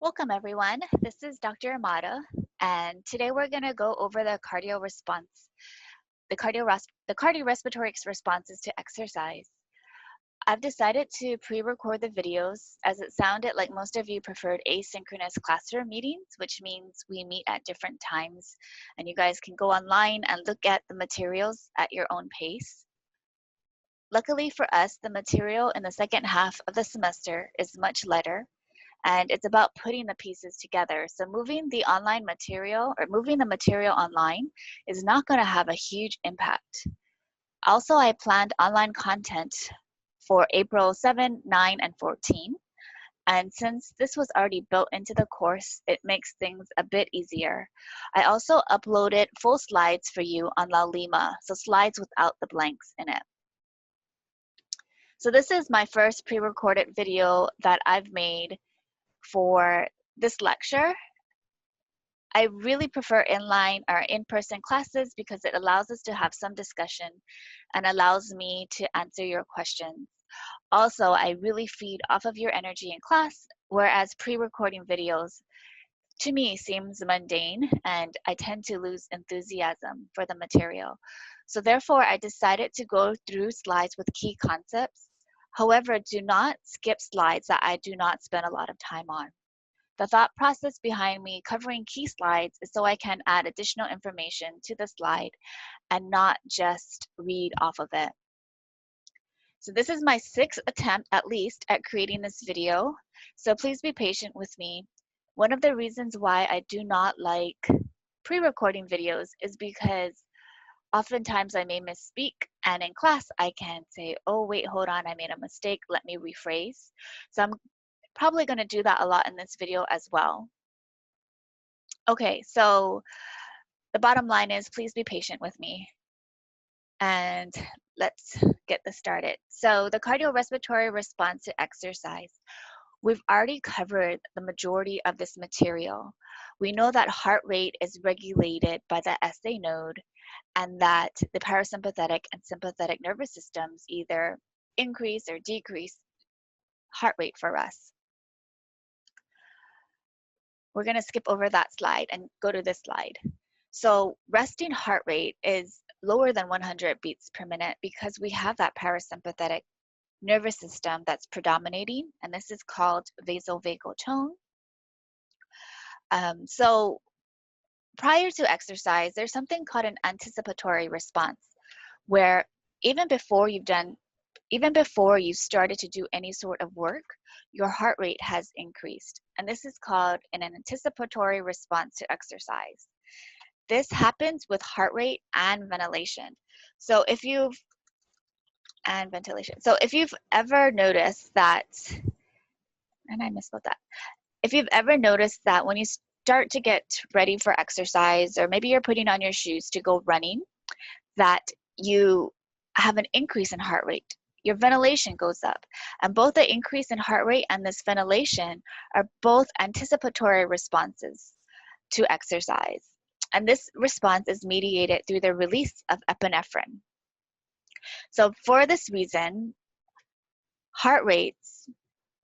Welcome everyone. This is Dr. Amada, and today we're going to go over the cardio response, the cardiorespiratory responses to exercise. I've decided to pre-record the videos as it sounded like most of you preferred asynchronous classroom meetings, which means we meet at different times and you guys can go online and look at the materials at your own pace. Luckily for us, the material in the second half of the semester is much lighter, and it's about putting the pieces together. So moving the material online is not going to have a huge impact. Also, I planned online content for April 7, 9, and 14. And since this was already built into the course, it makes things a bit easier. I also uploaded full slides for you on La Lima, so slides without the blanks in it. So this is my first pre-recorded video that I've made for this lecture. I really prefer inline or in-person classes because it allows us to have some discussion and allows me to answer your questions. Also, I really feed off of your energy in class, whereas pre-recording videos to me seems mundane and I tend to lose enthusiasm for the material. So therefore, I decided to go through slides with key concepts. However, do not skip slides that I do not spend a lot of time on. The thought process behind me covering key slides is so I can add additional information to the slide and not just read off of it. So this is my sixth attempt at least at creating this video, so please be patient with me. One of the reasons why I do not like pre-recording videos is because oftentimes I may misspeak, and in class I can say, oh wait, hold on, I made a mistake, let me rephrase. So I'm probably going to do that a lot in this video as well. Okay, so the bottom line is please be patient with me. And let's get this started. So the cardiorespiratory response to exercise. We've already covered the majority of this material. We know that heart rate is regulated by the SA node and that the parasympathetic and sympathetic nervous systems either increase or decrease heart rate for us. We're going to skip over that slide and go to this slide. So resting heart rate is lower than 100 beats per minute because we have that parasympathetic nervous system that's predominating, and this is called vasovagal tone. So prior to exercise, there's something called an anticipatory response, where even before you started to do any sort of work, your heart rate has increased. And this is called an anticipatory response to exercise. This happens with heart rate and ventilation. So if you've ever noticed that, and I misspelled that. If you've ever noticed that when you start to get ready for exercise, or maybe you're putting on your shoes to go running, that you have an increase in heart rate. Your ventilation goes up. And both the increase in heart rate and this ventilation are both anticipatory responses to exercise. And this response is mediated through the release of epinephrine. So for this reason, heart rates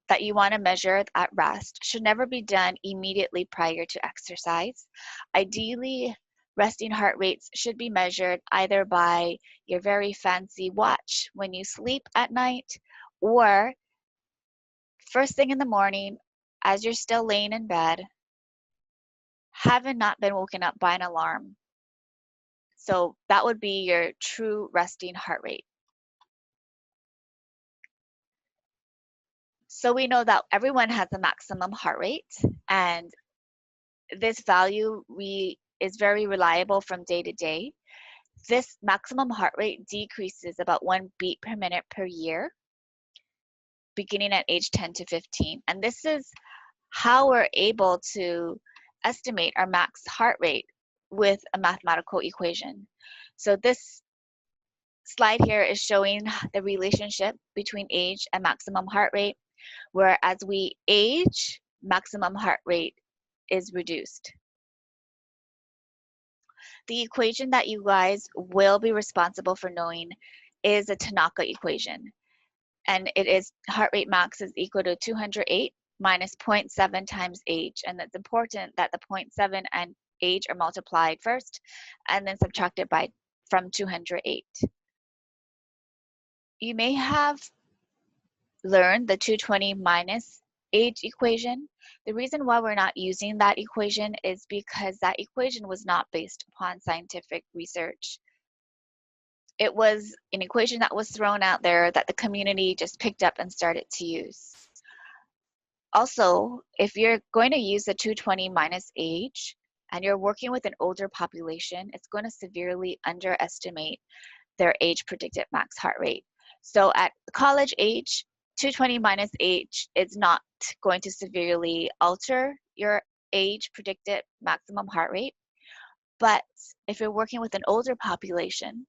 that you want to measure at rest should never be done immediately prior to exercise. Ideally, resting heart rates should be measured either by your very fancy watch when you sleep at night, or first thing in the morning as you're still laying in bed, having not been woken up by an alarm. So that would be your true resting heart rate. So we know that everyone has a maximum heart rate, and this value is very reliable from day to day. This maximum heart rate decreases about 1 beat per minute per year, beginning at age 10 to 15. And this is how we're able to estimate our max heart rate with a mathematical equation. So this slide here is showing the relationship between age and maximum heart rate, where as we age, maximum heart rate is reduced. The equation that you guys will be responsible for knowing is a Tanaka equation. And it is heart rate max is equal to 208 minus 0.7 times age. And it's important that the 0.7 and age are multiplied first and then subtracted from 208. You may have learned the 220 minus age equation. The reason why we're not using that equation is because that equation was not based upon scientific research. It was an equation that was thrown out there that the community just picked up and started to use. Also, if you're going to use the 220 minus age and you're working with an older population, it's going to severely underestimate their age predicted max heart rate. So at college age, 220 minus age is not going to severely alter your age predicted maximum heart rate. But if you're working with an older population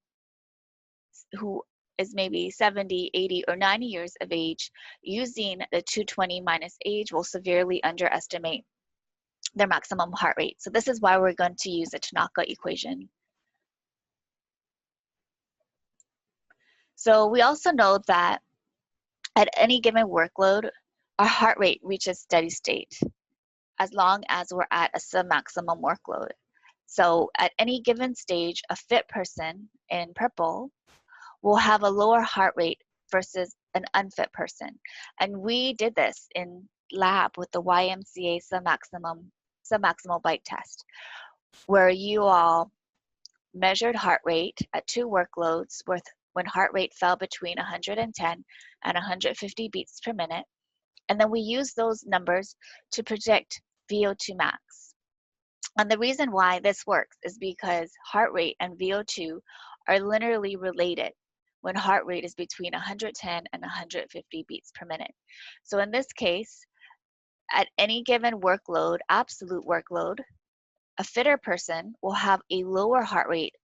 who is maybe 70, 80, or 90 years of age, using the 220 minus age will severely underestimate their maximum heart rate. So this is why we're going to use the Tanaka equation. So we also know that at any given workload, our heart rate reaches steady state as long as we're at a sub-maximum workload. So at any given stage, a fit person in purple will have a lower heart rate versus an unfit person. And we did this in lab with the YMCA sub-maximal bike test, where you all measured heart rate at 2 workloads when heart rate fell between 110 and 150 beats per minute. And then we used those numbers to predict VO2 max. And the reason why this works is because heart rate and VO2 are linearly related when heart rate is between 110 and 150 beats per minute. So in this case, at any given workload, absolute workload, a fitter person will have a lower heart rate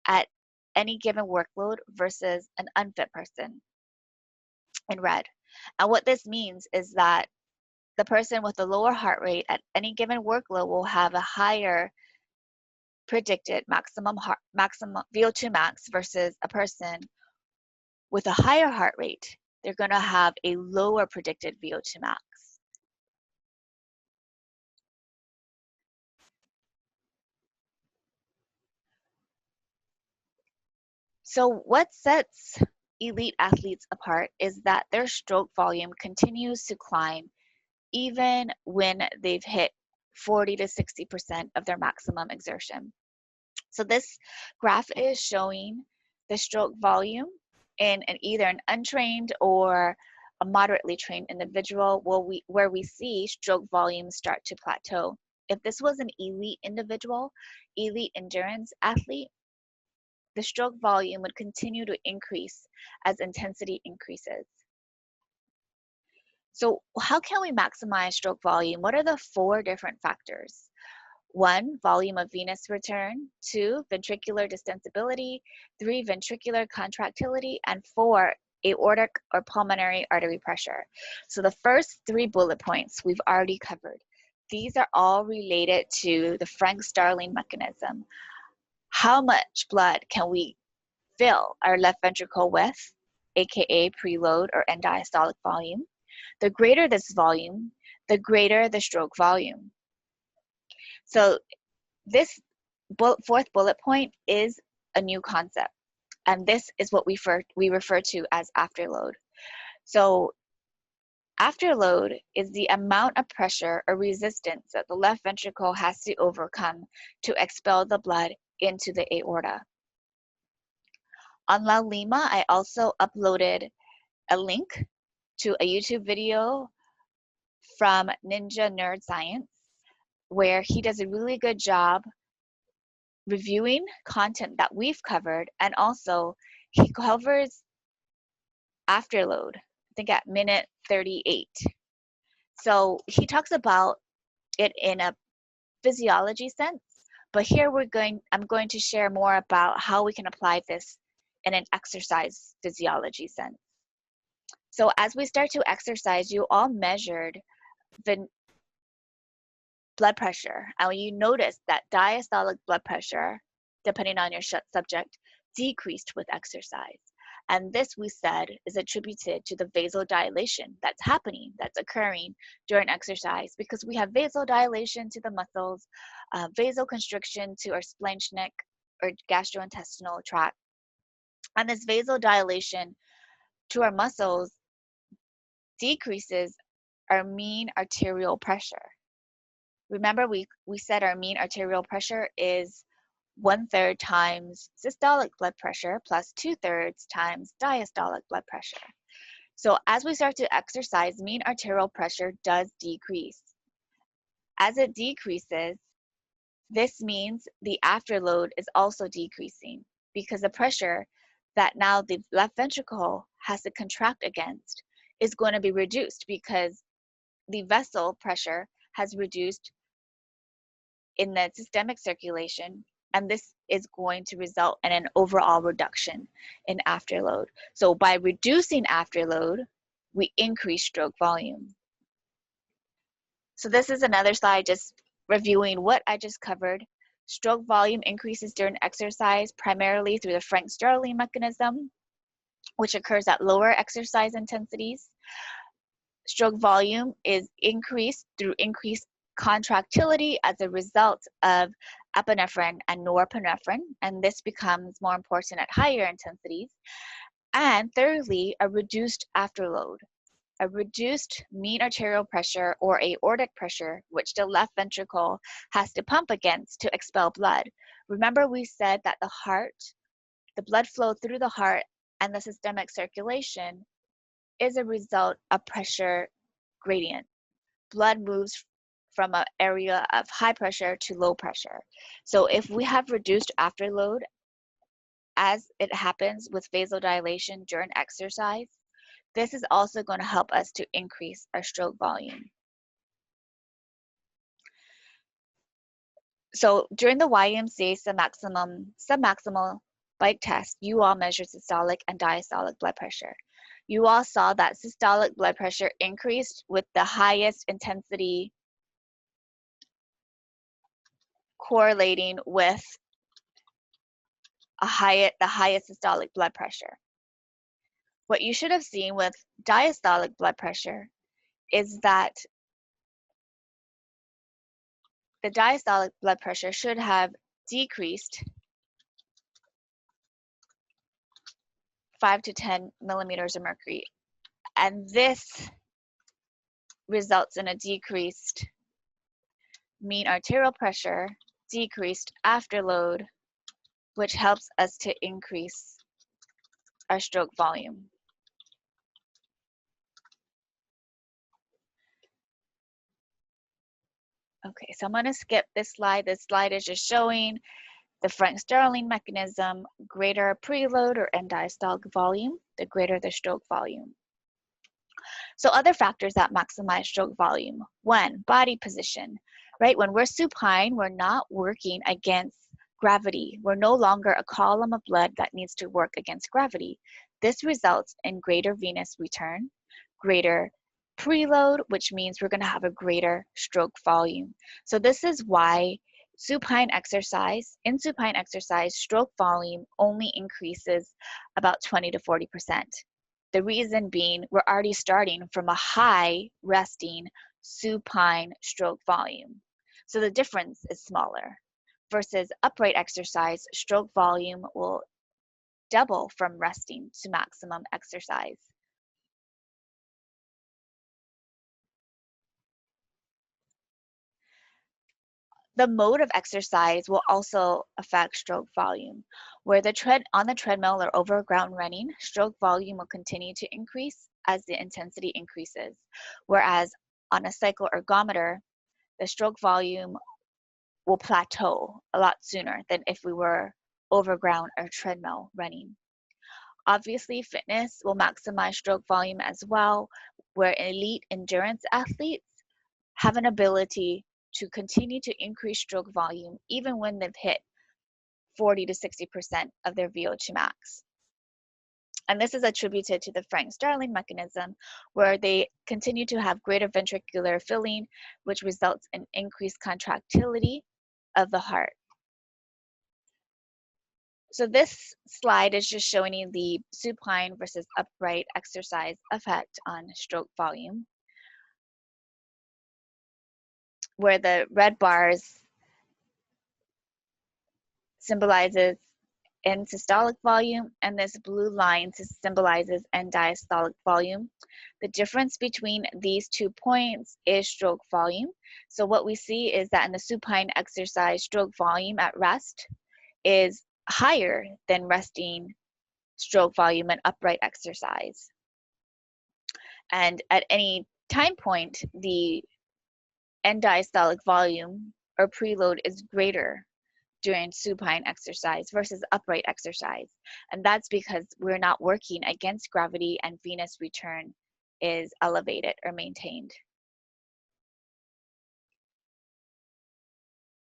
at any given workload versus an unfit person in red. And what this means is that the person with a lower heart rate at any given workload will have a higher predicted maximum VO2 max versus a person with a higher heart rate. They're going to have a lower predicted VO2 max. So what sets elite athletes apart is that their stroke volume continues to climb even when they've hit 40 to 60% of their maximum exertion. So this graph is showing the stroke volume in either an untrained or a moderately trained individual where we see stroke volume start to plateau. If this was an elite individual, elite endurance athlete, the stroke volume would continue to increase as intensity increases. So how can we maximize stroke volume? What are the 4 different factors? 1, volume of venous return. 2, ventricular distensibility. 3, ventricular contractility. And 4, aortic or pulmonary artery pressure. So the first 3 bullet points we've already covered. These are all related to the Frank-Starling mechanism. How much blood can we fill our left ventricle with, aka preload or end diastolic volume? The greater this volume, the greater the stroke volume. So this 4th bullet point is a new concept, and this is what we refer to as afterload. So afterload is the amount of pressure or resistance that the left ventricle has to overcome to expel the blood into the aorta. On La Lima, I also uploaded a link to a YouTube video from Ninja Nerd Science, where he does a really good job reviewing content that we've covered, and also he covers afterload, I think at minute 38. So he talks about it in a physiology sense, but here I'm going to share more about how we can apply this in an exercise physiology sense. So as we start to exercise, you all measured the blood pressure, and you notice that diastolic blood pressure, depending on your subject, decreased with exercise. And this, we said, is attributed to the vasodilation that's happening, that's occurring during exercise, because we have vasodilation to the muscles, vasoconstriction to our splanchnic or gastrointestinal tract. And this vasodilation to our muscles decreases our mean arterial pressure. Remember, we said our mean arterial pressure is 1/3 times systolic blood pressure plus 2/3 times diastolic blood pressure. So as we start to exercise, mean arterial pressure does decrease. As it decreases, this means the afterload is also decreasing, because the pressure that now the left ventricle has to contract against is going to be reduced, because the vessel pressure has reduced in the systemic circulation, and this is going to result in an overall reduction in afterload. So by reducing afterload, we increase stroke volume. So this is another slide just reviewing what I just covered. Stroke volume increases during exercise primarily through the Frank-Starling mechanism, which occurs at lower exercise intensities. Stroke volume is increased through increased contractility as a result of epinephrine and norepinephrine, and this becomes more important at higher intensities. And thirdly, a reduced afterload. A reduced mean arterial pressure or aortic pressure, which the left ventricle has to pump against to expel blood. Remember, we said that the heart, the blood flow through the heart and the systemic circulation is a result of pressure gradient. Blood moves from an area of high pressure to low pressure. So if we have reduced afterload, as it happens with vasodilation during exercise, this is also going to help us to increase our stroke volume. So during the YMCA submaximal bike test, you all measured systolic and diastolic blood pressure. You all saw that systolic blood pressure increased with the highest intensity correlating with the highest systolic blood pressure. What you should have seen with diastolic blood pressure is that the diastolic blood pressure should have decreased 5 to 10 millimeters of mercury, and this results in a decreased mean arterial pressure, decreased afterload, which helps us to increase our stroke volume. Okay, so I'm going to skip this slide. This slide is just showing the Frank-Starling mechanism. Greater preload or end diastolic volume, the greater the stroke volume. So other factors that maximize stroke volume. One, body position, right? When we're supine, we're not working against gravity. We're no longer a column of blood that needs to work against gravity. This results in greater venous return, greater preload, which means we're going to have a greater stroke volume. So this is why in supine exercise, stroke volume only increases about 20 to 40%. The reason being, we're already starting from a high resting supine stroke volume. So the difference is smaller. Versus upright exercise, stroke volume will double from resting to maximum exercise. The mode of exercise will also affect stroke volume. Where on the treadmill or over ground running, stroke volume will continue to increase as the intensity increases. Whereas on a cycle ergometer, the stroke volume will plateau a lot sooner than if we were over ground or treadmill running. Obviously, fitness will maximize stroke volume as well, where elite endurance athletes have an ability to continue to increase stroke volume even when they've hit 40 to 60% of their VO2 max. And this is attributed to the Frank-Starling mechanism, where they continue to have greater ventricular filling, which results in increased contractility of the heart. So this slide is just showing you the supine versus upright exercise effect on stroke volume, where the red bars symbolizes end systolic volume, and this blue line symbolizes end diastolic volume. The difference between these 2 points is stroke volume. So what we see is that in the supine exercise, stroke volume at rest is higher than resting stroke volume in upright exercise. And at any time point, the end diastolic volume or preload is greater during supine exercise versus upright exercise. And that's because we're not working against gravity and venous return is elevated or maintained.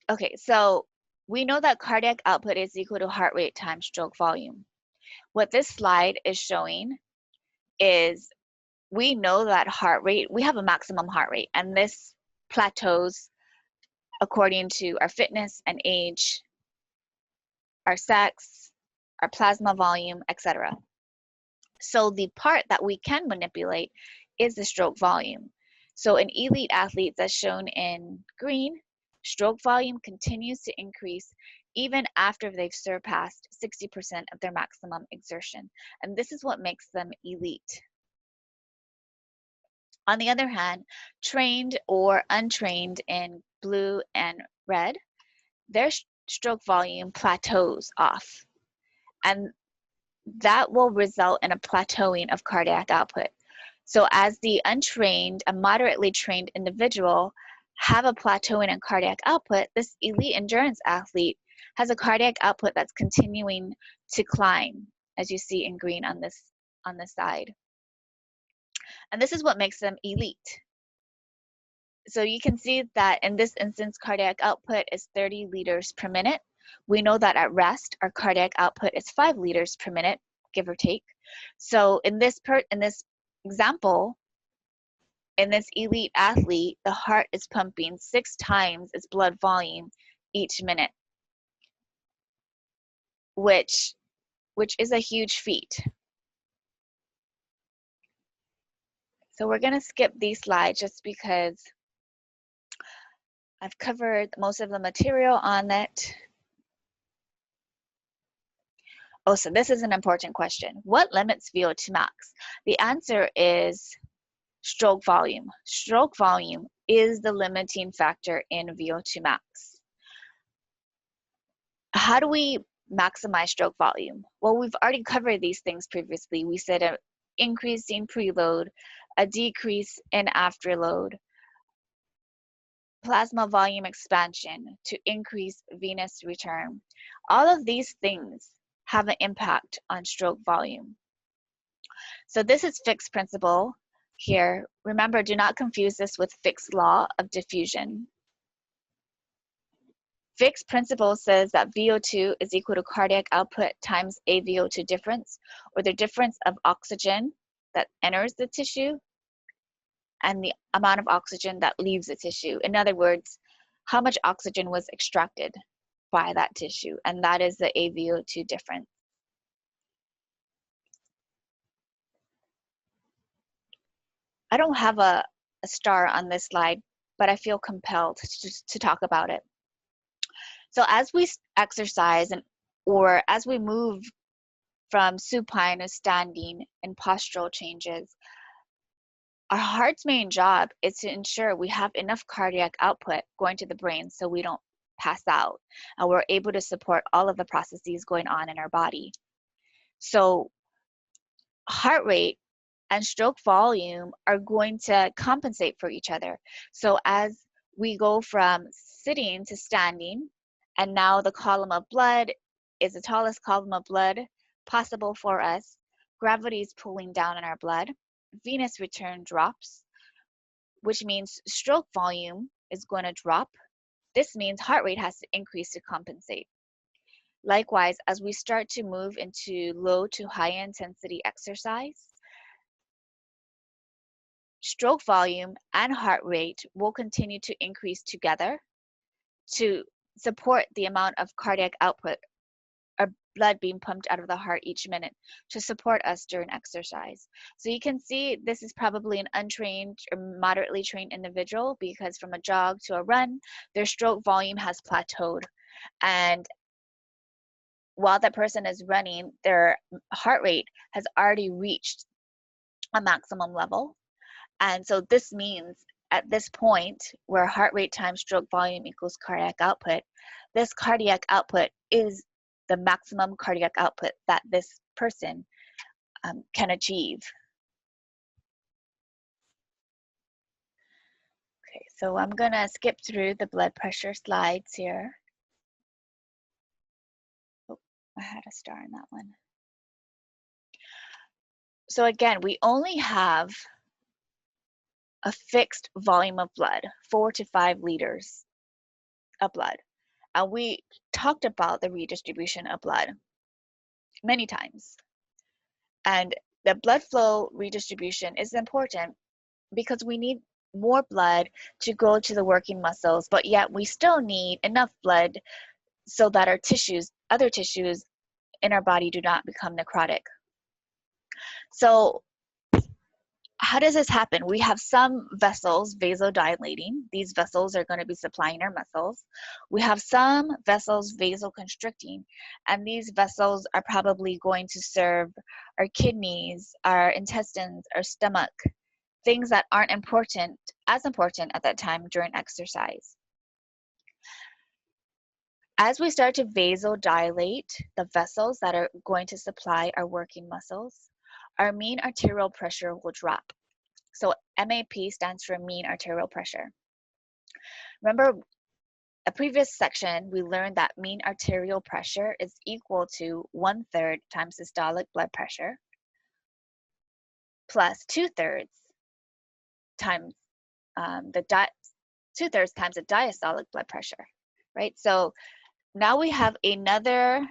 Okay, so we know that cardiac output is equal to heart rate times stroke volume. What this slide is showing is we know that heart rate, we have a maximum heart rate, and this plateaus according to our fitness and age, our sex, our plasma volume, etc. So the part that we can manipulate is the stroke volume. So in elite athletes, as shown in green, stroke volume continues to increase even after they've surpassed 60% of their maximum exertion. And this is what makes them elite. On the other hand, trained or untrained in blue and red, their stroke volume plateaus off. And that will result in a plateauing of cardiac output. So as the untrained, a moderately trained individual have a plateauing in cardiac output, this elite endurance athlete has a cardiac output that's continuing to climb, as you see in green on this side. And this is what makes them elite. So you can see that in this instance, cardiac output is 30 liters per minute. We know that at rest, our cardiac output is 5 liters per minute, give or take. So in this example, in this elite athlete, the heart is pumping 6 times its blood volume each minute, which is a huge feat. So we're going to skip these slides just because I've covered most of the material on it. Oh, so this is an important question. What limits VO2 max? The answer is stroke volume. Stroke volume is the limiting factor in VO2 max. How do we maximize stroke volume? Well, we've already covered these things previously. We said an increase in preload, a decrease in afterload, plasma volume expansion to increase venous return. All of these things have an impact on stroke volume. So this is Fick's principle here. Remember, do not confuse this with Fick's law of diffusion. Fick's principle says that VO2 is equal to cardiac output times AVO2 difference, or the difference of oxygen that enters the tissue and the amount of oxygen that leaves the tissue. In other words, how much oxygen was extracted by that tissue, and that is the AVO2 difference. I don't have a star on this slide, but I feel compelled to talk about it. So as we exercise or as we move from supine to standing and postural changes, our heart's main job is to ensure we have enough cardiac output going to the brain so we don't pass out, and we're able to support all of the processes going on in our body. So heart rate and stroke volume are going to compensate for each other. So as we go from sitting to standing, and now the column of blood is the tallest column of blood possible for us, gravity is pulling down on our blood, venous return drops, which means stroke volume is going to drop. This means heart rate has to increase to compensate. Likewise, as we start to move into low to high intensity exercise, stroke volume and heart rate will continue to increase together to support the amount of cardiac output or blood being pumped out of the heart each minute to support us during exercise. So you can see this is probably an untrained or moderately trained individual, because from a jog to a run, their stroke volume has plateaued. And while that person is running, their heart rate has already reached a maximum level. And so this means at this point where heart rate times stroke volume equals cardiac output, this cardiac output is the maximum cardiac output that this person can achieve. Okay, so I'm gonna skip through the blood pressure slides here. Oh, I had a star in that one. So again, we only have a fixed volume of blood, 4 to 5 liters of blood. And we talked about the redistribution of blood many times. And the blood flow redistribution is important because we need more blood to go to the working muscles, but yet we still need enough blood so that our tissues, other tissues in our body, do not become necrotic. So how does this happen? We have some vessels vasodilating. These vessels are going to be supplying our muscles. We have some vessels vasoconstricting, and these vessels are probably going to serve our kidneys, our intestines, our stomach, things that aren't as important at that time during exercise. As we start to vasodilate the vessels that are going to supply our working muscles, our mean arterial pressure will drop. So MAP stands for mean arterial pressure. Remember, a previous section, we learned that mean arterial pressure is equal to 1/3 times systolic blood pressure plus 2/3 times the diastolic blood pressure, right? So now we have another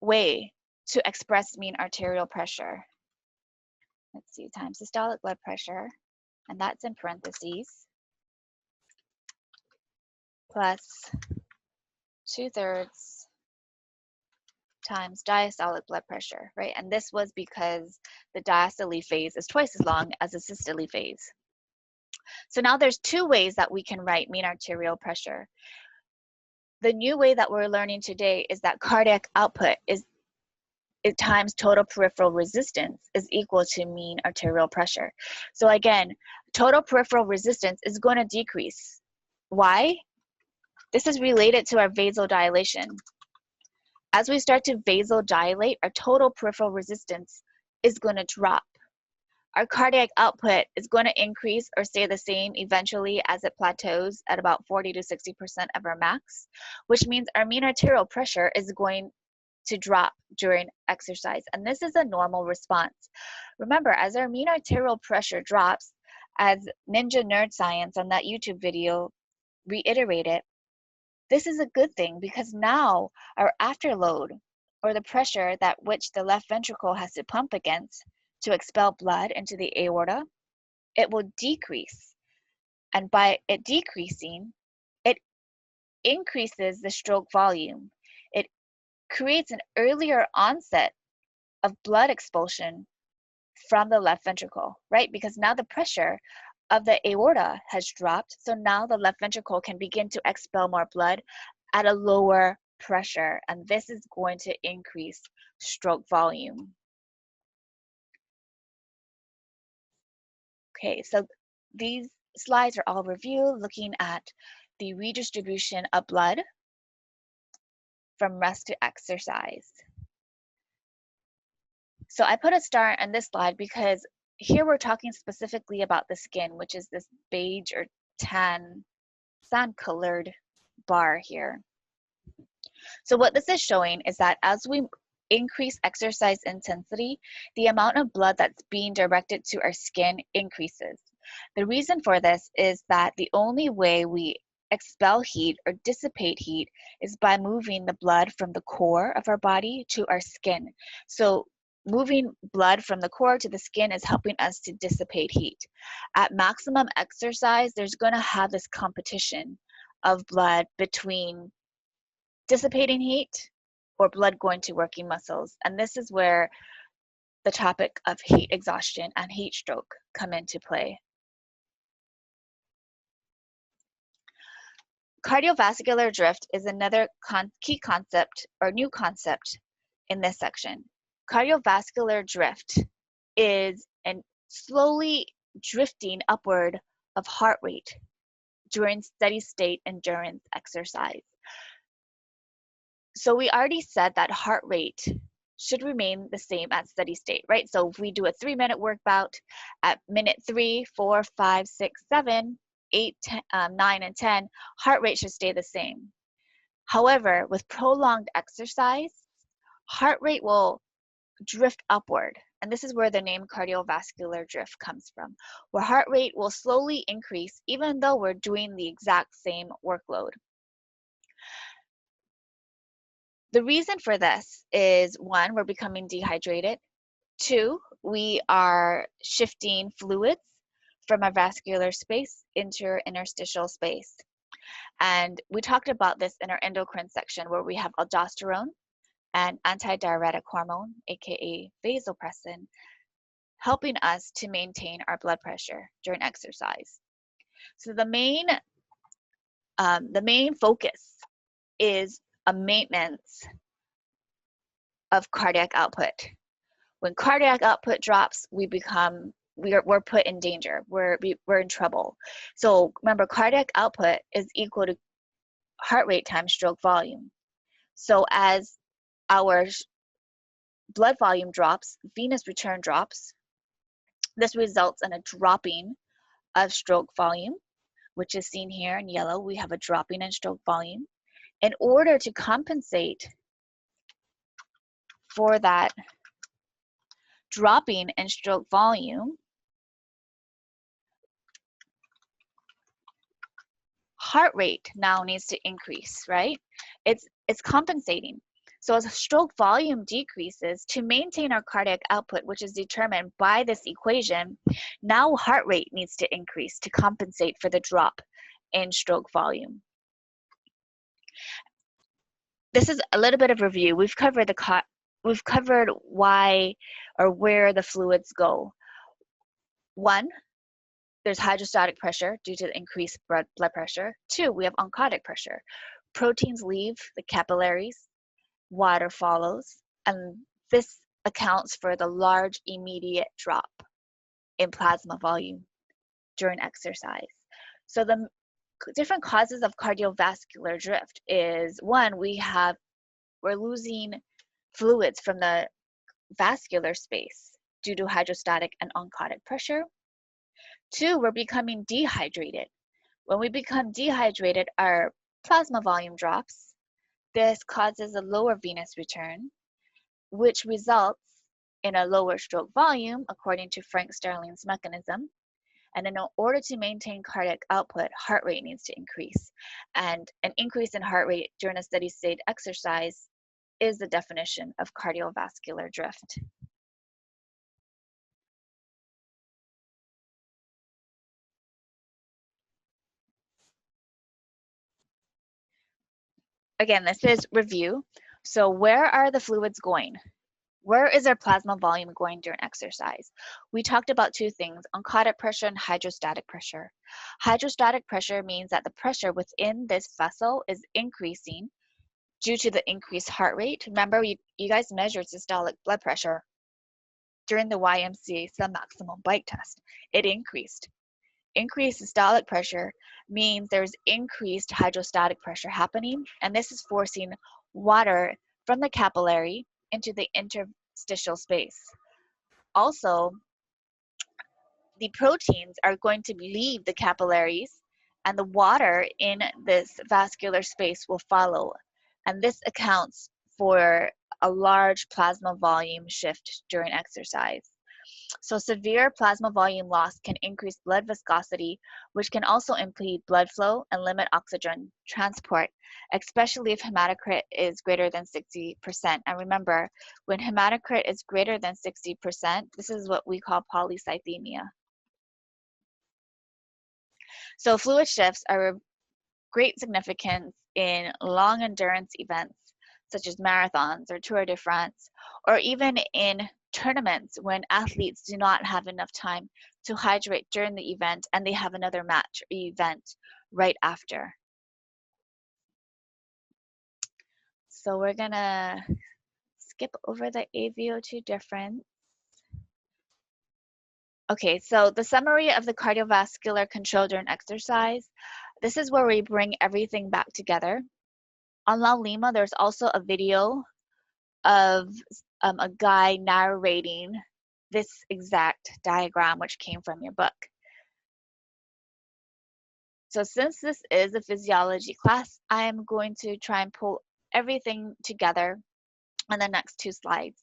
way to express mean arterial pressure. Let's see, times systolic blood pressure, and that's in parentheses, plus 2/3 times diastolic blood pressure, right? And this was because the diastole phase is twice as long as the systole phase. So now there's two ways that we can write mean arterial pressure. The new way that we're learning today is that cardiac output is times total peripheral resistance is equal to mean arterial pressure. So again, total peripheral resistance is going to decrease. Why? This is related to our vasodilation. As we start to vasodilate, our total peripheral resistance is going to drop. Our cardiac output is going to increase or stay the same eventually as it plateaus at about 40 to 60% of our max, which means our mean arterial pressure is going to drop during exercise. And this is a normal response. Remember, as our mean arterial pressure drops, as Ninja Nerd Science on that YouTube video reiterated, this is a good thing because now our afterload, or the pressure that which the left ventricle has to pump against to expel blood into the aorta, it will decrease. And by it decreasing, it increases the stroke volume. It creates an earlier onset of blood expulsion from the left ventricle, right? Because now the pressure of the aorta has dropped, so now the left ventricle can begin to expel more blood at a lower pressure, and this is going to increase stroke volume. Okay, so these slides are all review looking at the redistribution of blood from rest to exercise. So I put a star on this slide because here we're talking specifically about the skin, which is this beige or tan, sand-colored bar here. So what this is showing is that as we increase exercise intensity, the amount of blood that's being directed to our skin increases. The reason for this is that the only way we expel heat or dissipate heat is by moving the blood from the core of our body to our skin. So moving blood from the core to the skin is helping us to dissipate heat. At maximum exercise, there's going to have this competition of blood between dissipating heat, or blood going to working muscles. And this is where the topic of heat exhaustion and heat stroke come into play. Cardiovascular drift is another key concept or new concept in this section. Cardiovascular drift is a slowly drifting upward of heart rate during steady state endurance exercise. So we already said that heart rate should remain the same at steady state, right? So if we do a 3-minute work bout at minute 3, 4, 5, 6, 7, 8, 10, 9, and 10, heart rate should stay the same. However, with prolonged exercise, heart rate will drift upward. And this is where the name cardiovascular drift comes from, where heart rate will slowly increase even though we're doing the exact same workload. The reason for this is 1, we're becoming dehydrated. 2, we are shifting fluids from our vascular space into our interstitial space. And we talked about this in our endocrine section where we have aldosterone and antidiuretic hormone, aka vasopressin, helping us to maintain our blood pressure during exercise. So the main focus is a maintenance of cardiac output. When cardiac output drops, we're put in danger. We're in trouble. So remember, cardiac output is equal to heart rate times stroke volume. So as our blood volume drops, venous return drops. This results in a dropping of stroke volume, which is seen here in yellow. We have a dropping in stroke volume. In order to compensate for that dropping in stroke volume, heart rate now needs to increase, right? It's compensating. So as stroke volume decreases, to maintain our cardiac output, which is determined by this equation, now heart rate needs to increase to compensate for the drop in stroke volume. This is a little bit of review. We've covered why or where the fluids go. 1, there's hydrostatic pressure due to the increased blood pressure. 2, we have oncotic pressure. Proteins leave the capillaries, water follows, and this accounts for the large immediate drop in plasma volume during exercise. So the different causes of cardiovascular drift is 1, we're losing fluids from the vascular space due to hydrostatic and oncotic pressure. 2, we're becoming dehydrated. When we become dehydrated, our plasma volume drops. This causes a lower venous return, which results in a lower stroke volume according to Frank Starling's mechanism. And in order to maintain cardiac output, heart rate needs to increase. And an increase in heart rate during a steady state exercise is the definition of cardiovascular drift. Again, this is review. So where are the fluids going? Where is our plasma volume going during exercise? We talked about 2 things, oncotic pressure and hydrostatic pressure. Hydrostatic pressure means that the pressure within this vessel is increasing due to the increased heart rate. Remember, you guys measured systolic blood pressure during the YMCA submaximum bike test. It increased. Increased systolic pressure means there's increased hydrostatic pressure happening, and this is forcing water from the capillary into the interstitial space. Also, the proteins are going to leave the capillaries, and the water in this vascular space will follow. And this accounts for a large plasma volume shift during exercise. So severe plasma volume loss can increase blood viscosity, which can also impede blood flow and limit oxygen transport, especially if hematocrit is greater than 60%. And remember, when hematocrit is greater than 60%, this is what we call polycythemia. So fluid shifts are of great significance in long endurance events such as marathons or Tour de France, or even in tournaments when athletes do not have enough time to hydrate during the event and they have another match or event right after. So we're gonna skip over the AVO2 difference. Okay, so the summary of the cardiovascular control during exercise. This is where we bring everything back together. On La Lima, there's also a video of a guy narrating this exact diagram, which came from your book. So since this is a physiology class, I am going to try and pull everything together on the next 2 slides.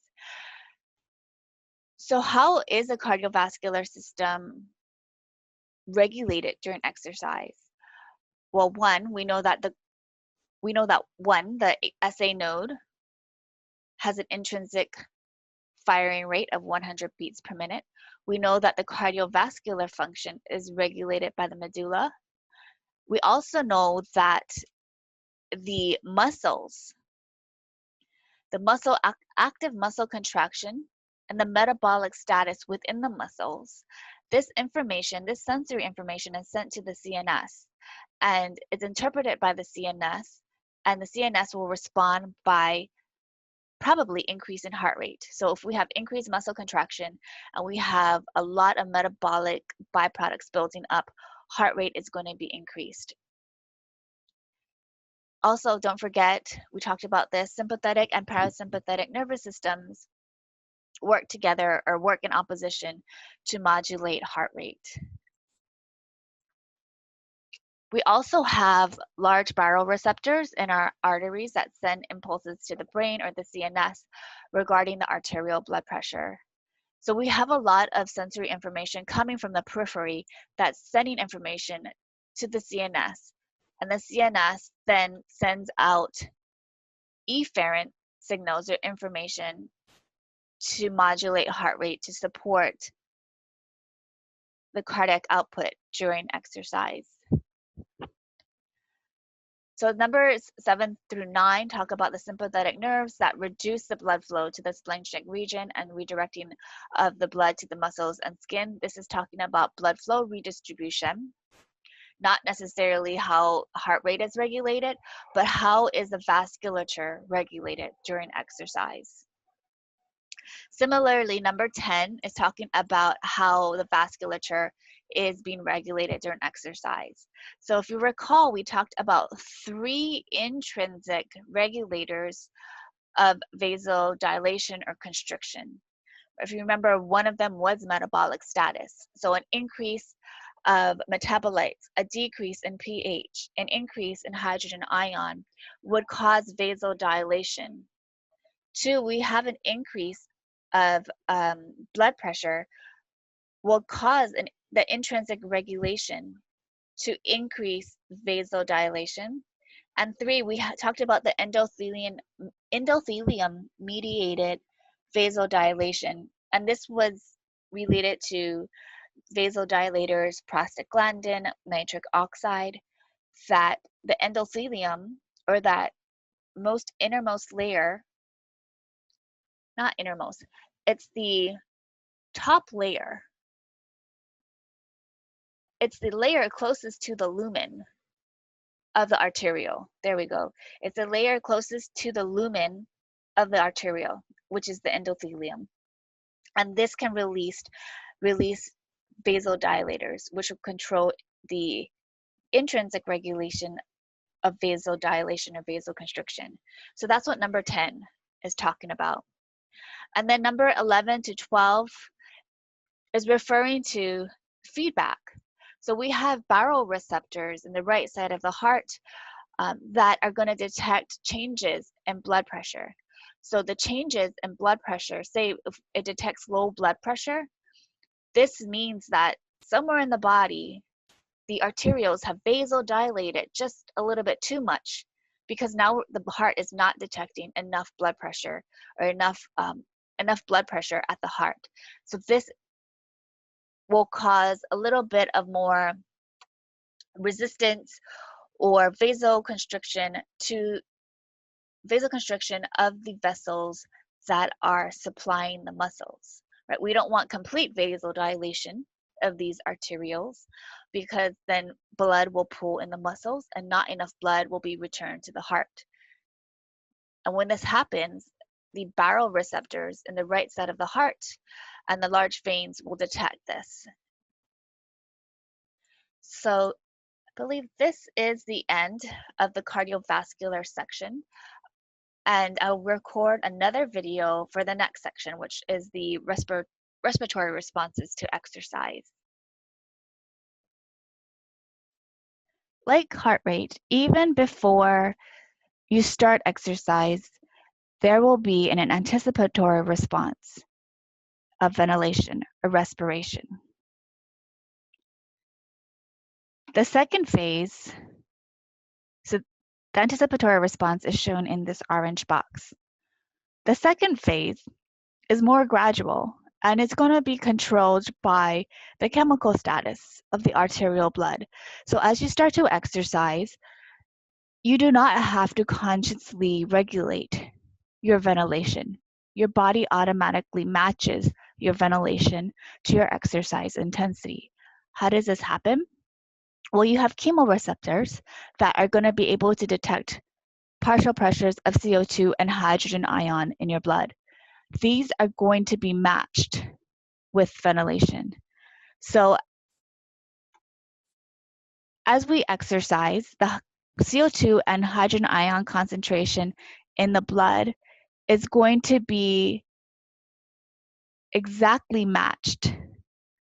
So how is the cardiovascular system regulated during exercise? Well, we know that the SA node has an intrinsic firing rate of 100 beats per minute. We know that the cardiovascular function is regulated by the medulla. We also know that the muscles, active muscle contraction, and the metabolic status within the muscles, this sensory information is sent to the CNS, and it's interpreted by the CNS, and the CNS will respond by probably increase in heart rate. So if we have increased muscle contraction and we have a lot of metabolic byproducts building up, heart rate is going to be increased. Also, don't forget, we talked about this, sympathetic and parasympathetic nervous systems work together or work in opposition to modulate heart rate. We also have large baroreceptors in our arteries that send impulses to the brain or the CNS regarding the arterial blood pressure. So we have a lot of sensory information coming from the periphery that's sending information to the CNS. And the CNS then sends out efferent signals or information to modulate heart rate to support the cardiac output during exercise. So numbers 7 through 9 talk about the sympathetic nerves that reduce the blood flow to the splenic region and redirecting of the blood to the muscles and skin. This is talking about blood flow redistribution, not necessarily how heart rate is regulated, but how is the vasculature regulated during exercise. Similarly, number 10 is talking about how the vasculature is being regulated during exercise. So if you recall, we talked about 3 intrinsic regulators of vasodilation or constriction. If you remember, one of them was metabolic status. So an increase of metabolites, a decrease in pH, an increase in hydrogen ion would cause vasodilation. 2, we have an increase of blood pressure will cause the intrinsic regulation to increase vasodilation. And 3, we talked about the endothelium mediated vasodilation, and this was related to vasodilators, prostaglandin, nitric oxide, that the endothelium, or that innermost layer, not innermost, it's the top layer. It's the layer closest to the lumen of the arteriole. There we go. It's the layer closest to the lumen of the arteriole, which is the endothelium. And this can release vasodilators, which will control the intrinsic regulation of vasodilation or vasoconstriction. So that's what number 10 is talking about. And then number 11 to 12 is referring to feedback. So we have baroreceptors in the right side of the heart that are going to detect changes in blood pressure. So the changes in blood pressure, say if it detects low blood pressure, this means that somewhere in the body, the arterioles have vasodilated just a little bit too much, because now the heart is not detecting enough blood pressure or enough blood pressure at the heart. So this will cause a little bit of more resistance or vasoconstriction of the vessels that are supplying the muscles, right? We don't want complete vasodilation of these arterioles because then blood will pool in the muscles and not enough blood will be returned to the heart. And when this happens, the baroreceptors in the right side of the heart and the large veins will detect this. So I believe this is the end of the cardiovascular section. And I'll record another video for the next section, which is the respiratory responses to exercise. Like heart rate, even before you start exercise, there will be an anticipatory response of ventilation or respiration. The second phase, so the anticipatory response is shown in this orange box. The second phase is more gradual and it's going to be controlled by the chemical status of the arterial blood. So as you start to exercise, you do not have to consciously regulate your ventilation. Your body automatically matches your ventilation to your exercise intensity. How does this happen? Well, you have chemoreceptors that are going to be able to detect partial pressures of CO2 and hydrogen ion in your blood. These are going to be matched with ventilation. So as we exercise, the CO2 and hydrogen ion concentration in the blood is going to be exactly matched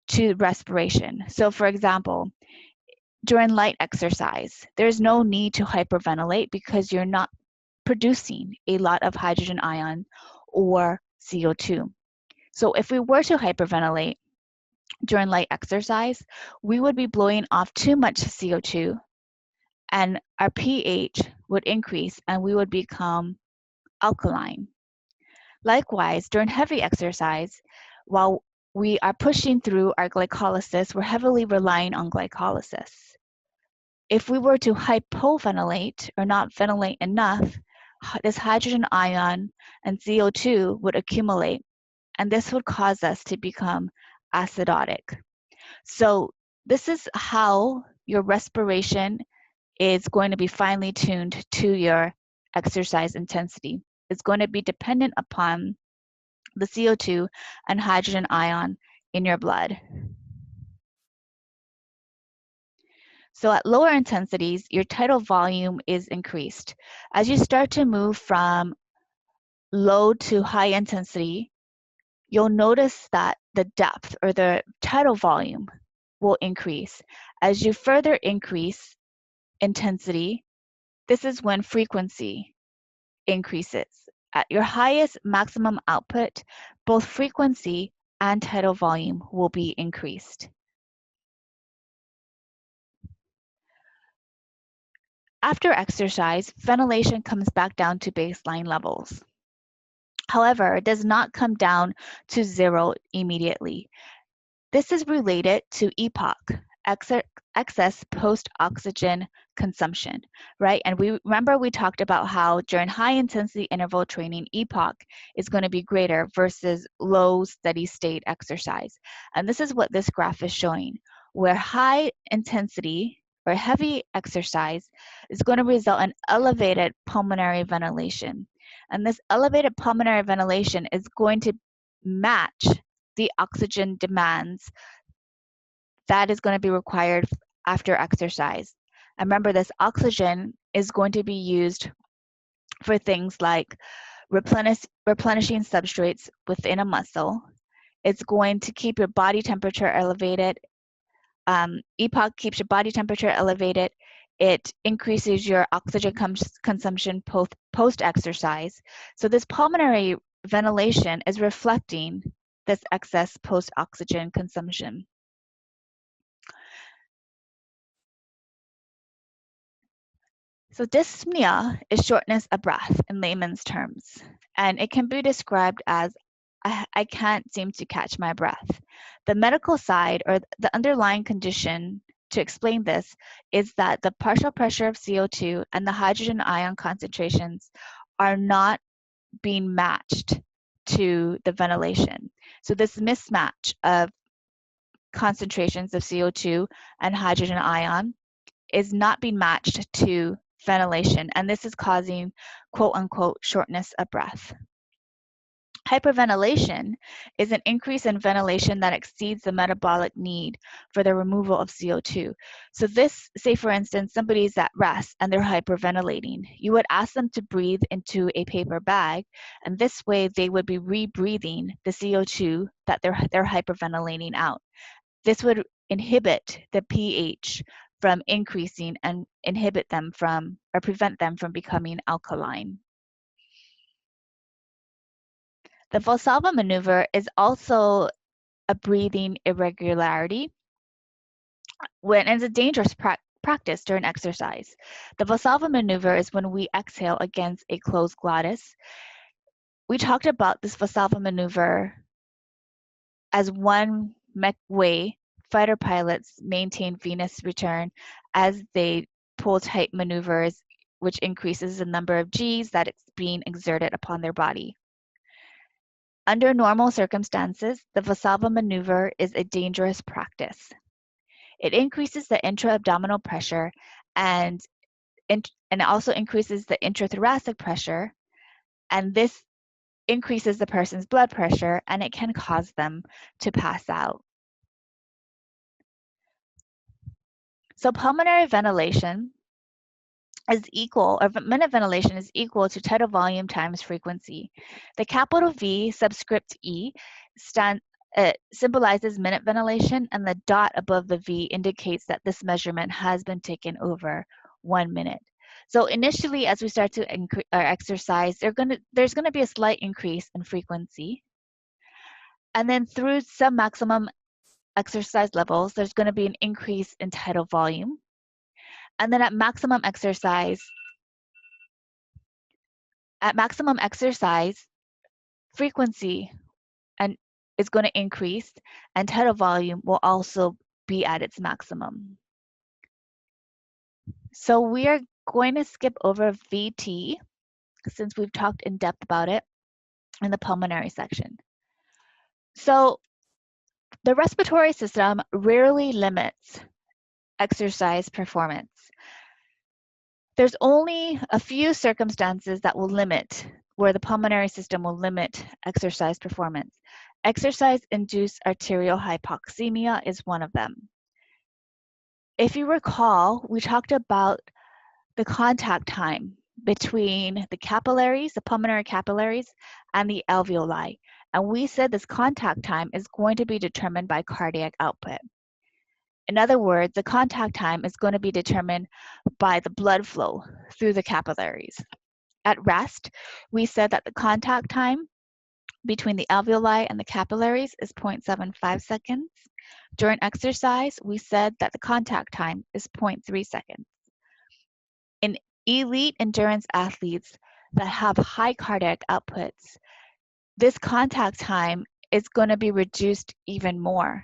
to respiration. So for example, during light exercise, there's no need to hyperventilate because you're not producing a lot of hydrogen ion or CO2. So if we were to hyperventilate during light exercise, we would be blowing off too much CO2 and our pH would increase and we would become alkaline. Likewise, during heavy exercise, while we are pushing through our glycolysis, we're heavily relying on glycolysis. If we were to hypoventilate or not ventilate enough, this hydrogen ion and CO2 would accumulate, and this would cause us to become acidotic. So this is how your respiration is going to be finely tuned to your exercise intensity. It's going to be dependent upon the CO2 and hydrogen ion in your blood. So at lower intensities, your tidal volume is increased. As you start to move from low to high intensity, you'll notice that the depth or the tidal volume will increase. As you further increase intensity, this is when frequency increases. At your highest maximum output, both frequency and tidal volume will be increased. After exercise, ventilation comes back down to baseline levels. However, it does not come down to zero immediately. This is related to EPOC, excess post-oxygen consumption, right? And we talked about how during high intensity interval training, EPOC is going to be greater versus low steady state exercise. And this is what this graph is showing, where high intensity or heavy exercise is going to result in elevated pulmonary ventilation. And this elevated pulmonary ventilation is going to match the oxygen demands that is going to be required after exercise. And remember, this oxygen is going to be used for things like replenishing substrates within a muscle. It's going to keep your body temperature elevated. EPOC keeps your body temperature elevated. It increases your oxygen consumption post-exercise. So this pulmonary ventilation is reflecting this excess post-oxygen consumption. So dyspnea is shortness of breath in layman's terms, and it can be described as I can't seem to catch my breath. The medical side or the underlying condition to explain this is that the partial pressure of CO2 and the hydrogen ion concentrations are not being matched to the ventilation. So this mismatch of concentrations of CO2 and hydrogen ion is not being matched to ventilation, and this is causing quote unquote shortness of breath. Hyperventilation is an increase in ventilation that exceeds the metabolic need for the removal of CO2. So this, say for instance, somebody's at rest and they're hyperventilating. You would ask them to breathe into a paper bag, and this way they would be rebreathing the CO2 that they're hyperventilating out. This would inhibit the pH from increasing and inhibit them from, or prevent them from becoming alkaline. The Valsalva maneuver is also a breathing irregularity when it's a dangerous practice during exercise. The Valsalva maneuver is when we exhale against a closed glottis. We talked about this Valsalva maneuver as one way fighter pilots maintain venous return as they pull tight maneuvers, which increases the number of Gs that it's being exerted upon their body. Under normal circumstances, the Valsalva maneuver is a dangerous practice. It increases the intra-abdominal pressure and it also increases the intrathoracic pressure, and this increases the person's blood pressure and it can cause them to pass out. So pulmonary ventilation is equal, or minute ventilation is equal to tidal volume times frequency. The capital V subscript E symbolizes minute ventilation, and the dot above the V indicates that this measurement has been taken over 1 minute. So initially, as we start to exercise, there's gonna be a slight increase in frequency. And then through some maximum exercise levels, there's gonna be an increase in tidal volume. And then at maximum exercise, frequency is going to increase, and tidal volume will also be at its maximum. So we are going to skip over VT since we've talked in depth about it in the pulmonary section. So the respiratory system rarely limits exercise performance. There's only a few circumstances that will limit, where the pulmonary system will limit exercise performance. Exercise-induced arterial hypoxemia is one of them. If you recall, we talked about the contact time between the capillaries, the pulmonary capillaries, and the alveoli. And we said this contact time is going to be determined by cardiac output. In other words, the contact time is going to be determined by the blood flow through the capillaries. At rest, we said that the contact time between the alveoli and the capillaries is 0.75 seconds. During exercise, we said that the contact time is 0.3 seconds. In elite endurance athletes that have high cardiac outputs, this contact time is going to be reduced even more.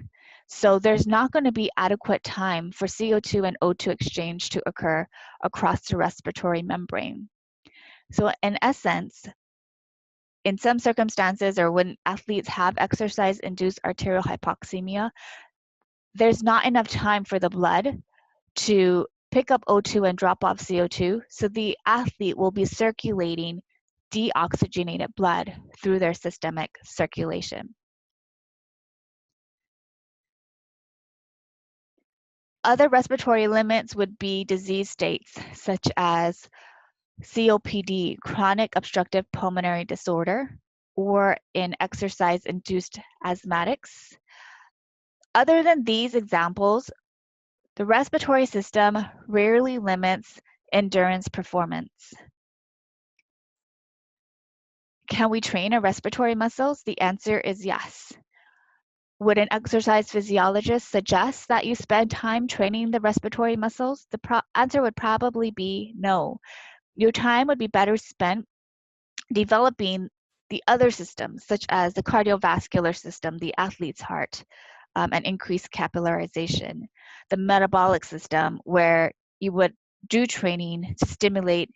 So there's not going to be adequate time for CO2 and O2 exchange to occur across the respiratory membrane. So in essence, in some circumstances, or when athletes have exercise-induced arterial hypoxemia, there's not enough time for the blood to pick up O2 and drop off CO2, so the athlete will be circulating deoxygenated blood through their systemic circulation. Other respiratory limits would be disease states such as COPD, chronic obstructive pulmonary disorder, or in exercise-induced asthmatics. Other than these examples, the respiratory system rarely limits endurance performance. Can we train our respiratory muscles? The answer is yes. Would an exercise physiologist suggest that you spend time training the respiratory muscles? The answer would probably be no. Your time would be better spent developing the other systems, such as the cardiovascular system, the athlete's heart, and increased capillarization. The metabolic system, where you would do training to stimulate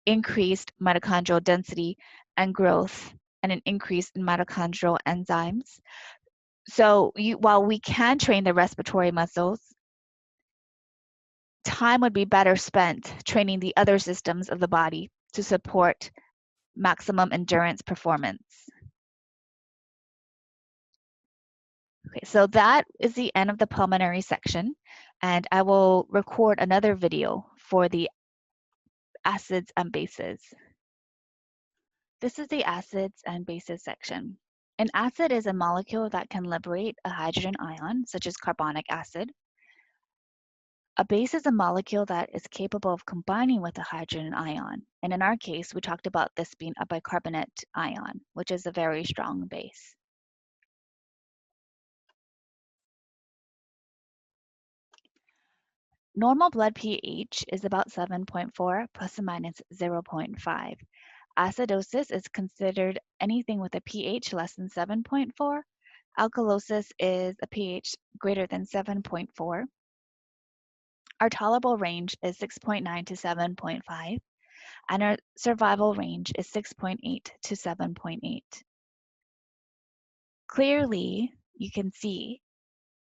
increased mitochondrial density and growth and an increase in mitochondrial enzymes. So while we can train the respiratory muscles, time would be better spent training the other systems of the body to support maximum endurance performance. Okay, so that is the end of the pulmonary section, and I will record another video for the acids and bases. This is the acids and bases section. An acid is a molecule that can liberate a hydrogen ion, such as carbonic acid. A base is a molecule that is capable of combining with a hydrogen ion. And in our case, we talked about this being a bicarbonate ion, which is a very strong base. Normal blood pH is about 7.4 plus or minus 0.5. Acidosis is considered anything with a pH less than 7.4. Alkalosis is a pH greater than 7.4. Our tolerable range is 6.9 to 7.5, and our survival range is 6.8 to 7.8. Clearly, you can see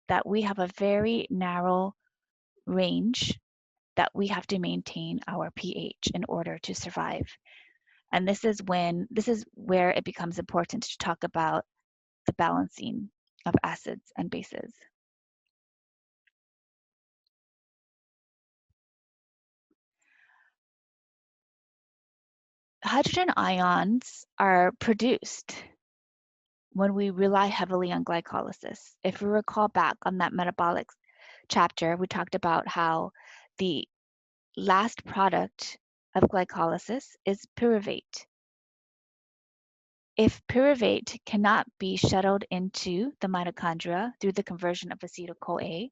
that we have a very narrow range that we have to maintain our pH in order to survive. And this is where it becomes important to talk about the balancing of acids and bases. Hydrogen ions are produced when we rely heavily on glycolysis. If we recall back on that metabolic chapter, we talked about how the last product of glycolysis is pyruvate. If pyruvate cannot be shuttled into the mitochondria through the conversion of acetyl-CoA,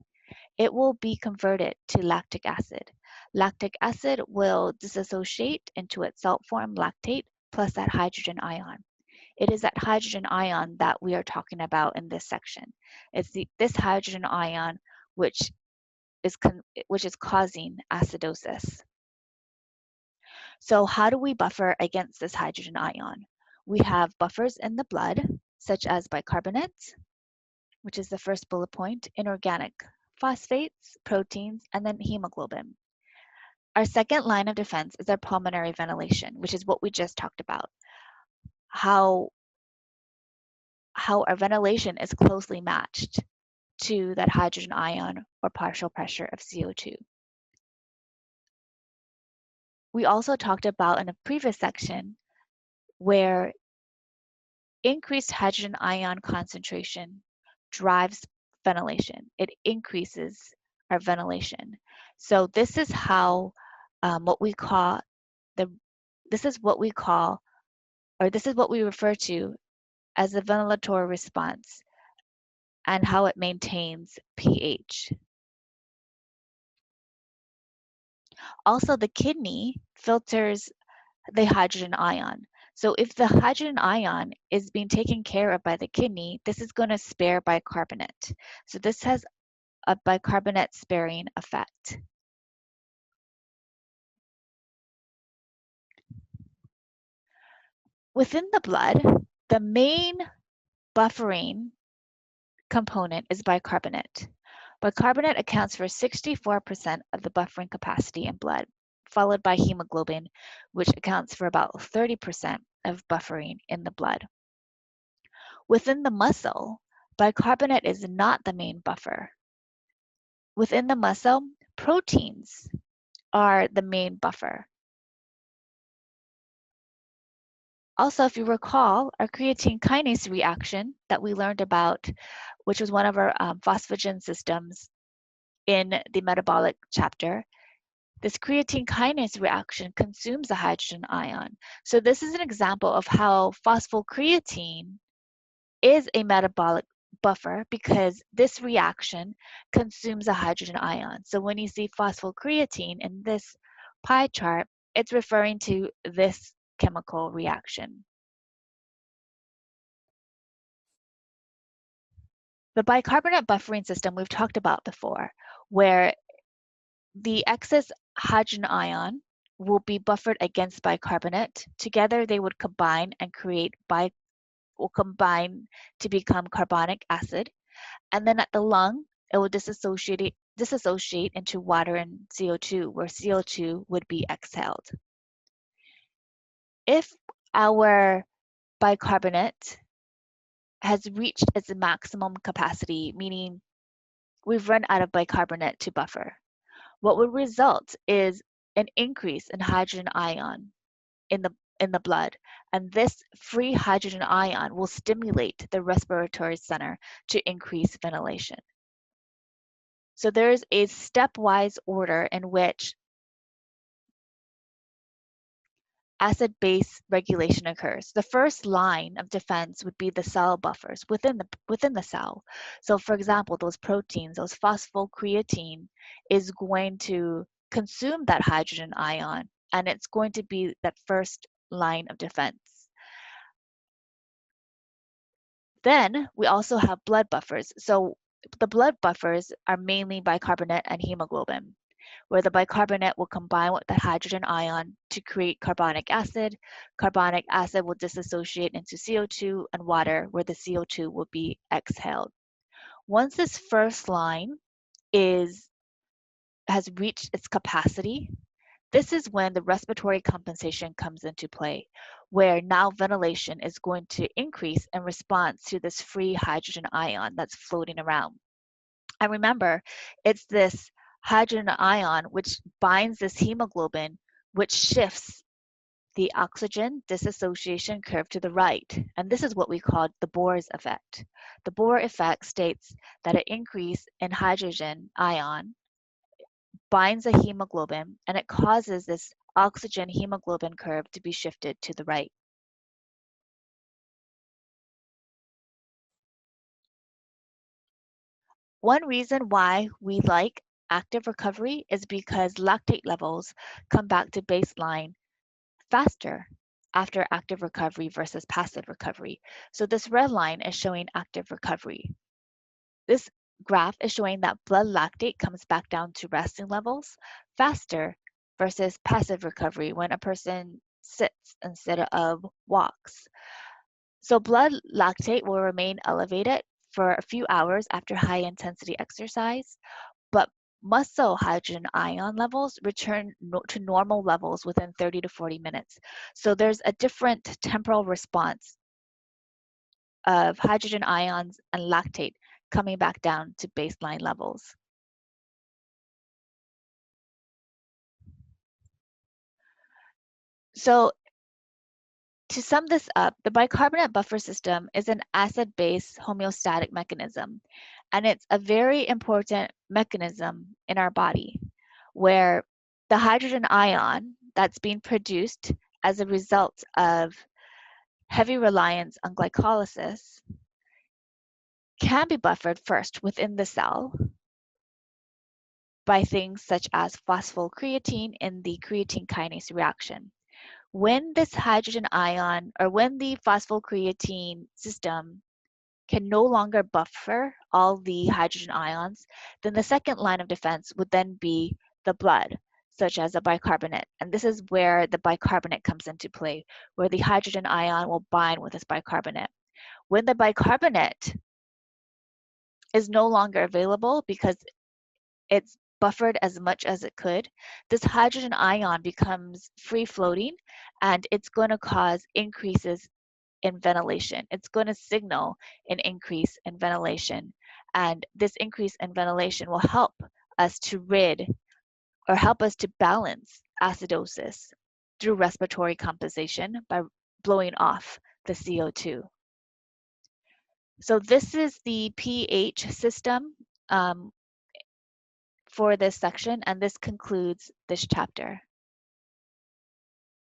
it will be converted to lactic acid. Lactic acid will dissociate into its salt form lactate plus that hydrogen ion. It is that hydrogen ion that we are talking about in this section. It's this hydrogen ion which is causing acidosis. So how do we buffer against this hydrogen ion? We have buffers in the blood, such as bicarbonate, which is the first bullet point, inorganic phosphates, proteins, and then hemoglobin. Our second line of defense is our pulmonary ventilation, which is what we just talked about. How our ventilation is closely matched to that hydrogen ion or partial pressure of CO2. We also talked about in a previous section where increased hydrogen ion concentration drives ventilation. It increases our ventilation. So this is how this is what we refer to as the ventilatory response and how it maintains pH. Also, the kidney filters the hydrogen ion. So if the hydrogen ion is being taken care of by the kidney, this is going to spare bicarbonate. So this has a bicarbonate sparing effect. Within the blood, the main buffering component is bicarbonate. Bicarbonate accounts for 64% of the buffering capacity in blood, followed by hemoglobin, which accounts for about 30% of buffering in the blood. Within the muscle, bicarbonate is not the main buffer. Within the muscle, proteins are the main buffer. Also, if you recall, our creatine kinase reaction that we learned about, which was one of our phosphagen systems in the metabolic chapter, this creatine kinase reaction consumes a hydrogen ion. So this is an example of how phosphocreatine is a metabolic buffer because this reaction consumes a hydrogen ion. So when you see phosphocreatine in this pie chart, it's referring to this chemical reaction. The bicarbonate buffering system we've talked about before, where the excess hydrogen ion will be buffered against bicarbonate. Together they would combine and will combine to become carbonic acid. And then at the lung, it will dissociate into water and CO2, where CO2 would be exhaled. If our bicarbonate has reached its maximum capacity, meaning we've run out of bicarbonate to buffer, what would result is an increase in hydrogen ion in the blood, and this free hydrogen ion will stimulate the respiratory center to increase ventilation. So there's a stepwise order in which acid-base regulation occurs. The first line of defense would be the cell buffers within the cell. So for example, those proteins, those phosphocreatine is going to consume that hydrogen ion, and it's going to be that first line of defense. Then we also have blood buffers. So the blood buffers are mainly bicarbonate and hemoglobin, where the bicarbonate will combine with the hydrogen ion to create carbonic acid. Carbonic acid will dissociate into CO2 and water, where the CO2 will be exhaled. Once this first line has reached its capacity, this is when the respiratory compensation comes into play, where now ventilation is going to increase in response to this free hydrogen ion that's floating around. And remember, it's this hydrogen ion which binds this hemoglobin, which shifts the oxygen dissociation curve to the right. And this is what we call the Bohr's effect. The Bohr effect states that an increase in hydrogen ion binds a hemoglobin, and it causes this oxygen hemoglobin curve to be shifted to the right. One reason why we like active recovery is because lactate levels come back to baseline faster after active recovery versus passive recovery. So this red line is showing active recovery. This graph is showing that blood lactate comes back down to resting levels faster versus passive recovery when a person sits instead of walks. So blood lactate will remain elevated for a few hours after high intensity exercise, but muscle hydrogen ion levels return to normal levels within 30 to 40 minutes. So there's a different temporal response of hydrogen ions and lactate coming back down to baseline levels. So to sum this up, the bicarbonate buffer system is an acid-base homeostatic mechanism, and it's a very important mechanism in our body where the hydrogen ion that's being produced as a result of heavy reliance on glycolysis can be buffered first within the cell by things such as phosphocreatine in the creatine kinase reaction. When this hydrogen ion or when the phosphocreatine system can no longer buffer all the hydrogen ions, then the second line of defense would then be the blood, such as a bicarbonate. And this is where the bicarbonate comes into play, where the hydrogen ion will bind with this bicarbonate. When the bicarbonate is no longer available because it's buffered as much as it could, this hydrogen ion becomes free floating and it's going to cause increases in ventilation. It's going to signal an increase in ventilation. And this increase in ventilation will help us to help us to balance acidosis through respiratory compensation by blowing off the CO2. So this is the pH system for this section, and this concludes this chapter.